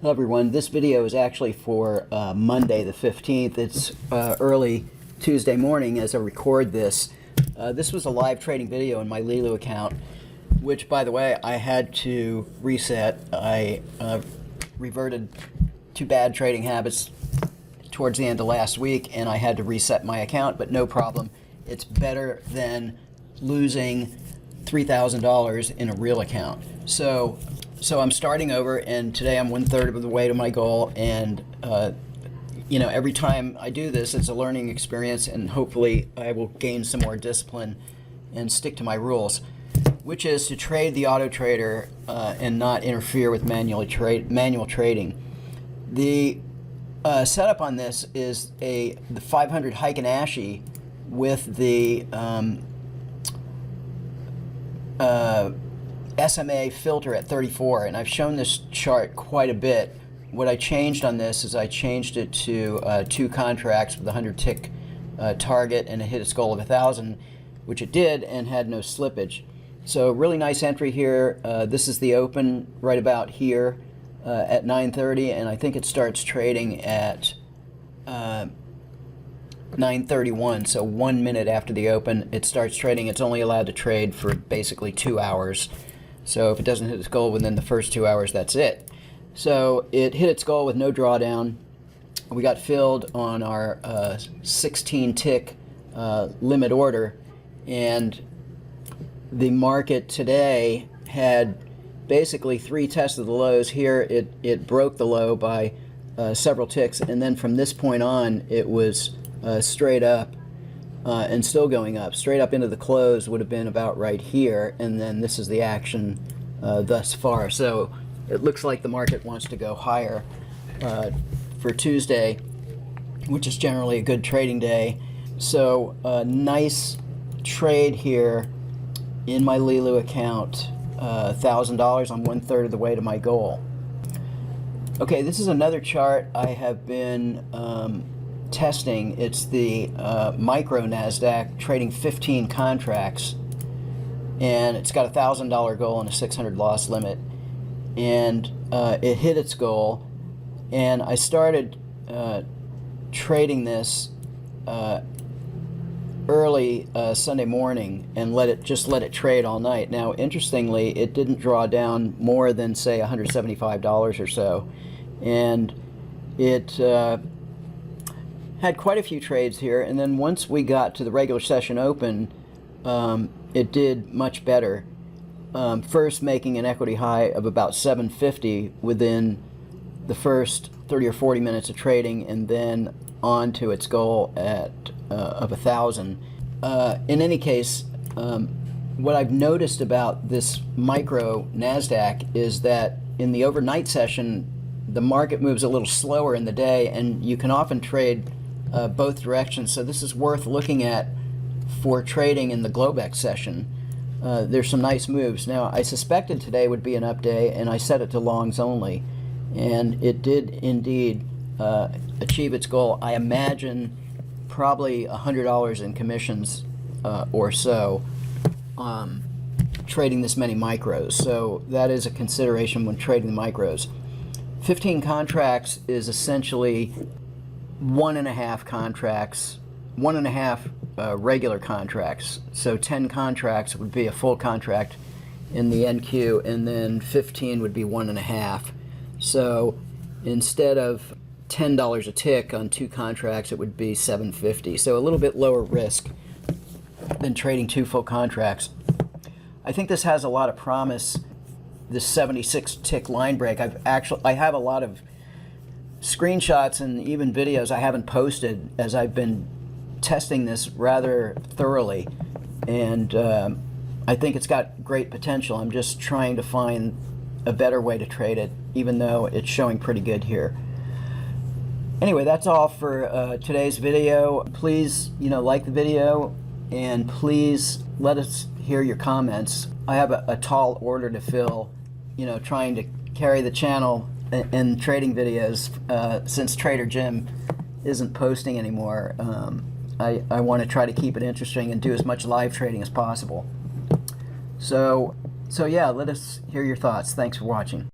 Hello everyone, this video is actually for Monday the 15th. It's early Tuesday morning as I record this. This was a live trading video in my Leeloo account, which by the way I had to reset. I reverted to bad trading habits towards the end of last week and I had to reset my account, but no problem. It's better than losing $3,000 in a real account. So I'm starting over, and today I'm 1/3 of the way to my goal, and you know, every time I do this it's a learning experience, and hopefully I will gain some more discipline and stick to my rules, which is to trade the Autotrader and not interfere with manual trading. The setup on this is the 500 Heikin-Ashi with the SMA filter at 34, and I've shown this chart quite a bit. What I changed on this is I changed it to 2 contracts with a 100 tick target, and it hit its goal of 1,000, which it did, and had no slippage. So really nice entry here. This is the open right about here at 9:30, and I think it starts trading at 9:31, so 1 minute after the open it starts trading. It's only allowed to trade for basically 2 hours. So if it doesn't hit its goal within the first 2 hours, that's it. So it hit its goal with no drawdown. We got filled on our 16 tick limit order, and the market today had basically 3 tests of the lows. Here it broke the low by several ticks, and then from this point on it was straight up and still going up. Straight up into the close would have been about right here, and then this is the action thus far. So it looks like the market wants to go higher for Tuesday, which is generally a good trading day. So nice trade here in my Leeloo account, $1,000. I'm 1/3 of the way to my goal. Okay, this is another chart I have been testing. It's the micro NASDAQ trading 15 contracts, and it's got a $1,000 goal and a 600 loss limit, and it hit its goal, and I started trading this early Sunday morning and let it trade all night. Now interestingly, it didn't draw down more than say $175 or so, and it had quite a few trades here, and then once we got to the regular session open, it did much better. First making an equity high of about 750 within the first 30 or 40 minutes of trading, and then on to its goal of 1,000. In any case, what I've noticed about this micro NASDAQ is that in the overnight session the market moves a little slower in the day, and you can often trade both directions. So this is worth looking at for trading in the Globex session. There's some nice moves. Now I suspected today would be an up day, and I set it to longs only, and it did indeed achieve its goal. I imagine probably $100 in commissions or so trading this many micros. So that is a consideration when trading the micros. 15 contracts is essentially 1.5 contracts, 1.5 regular contracts. So 10 contracts would be a full contract in the NQ, and then 15 would be 1.5. So instead of $10 a tick on 2 contracts, it would be $750. So a little bit lower risk than trading 2 full contracts. I think this has a lot of promise, this 76 tick line break. I have a lot of screenshots and even videos I haven't posted as I've been testing this rather thoroughly, and I think it's got great potential. I'm just trying to find a better way to trade it, even though it's showing pretty good here. Anyway, that's all for today's video. Please, like the video, and please let us hear your comments. I have a tall order to fill, trying to carry the channel in trading videos since Trader Jim isn't posting anymore. I want to try to keep it interesting and do as much live trading as possible. So yeah, let us hear your thoughts. Thanks for watching.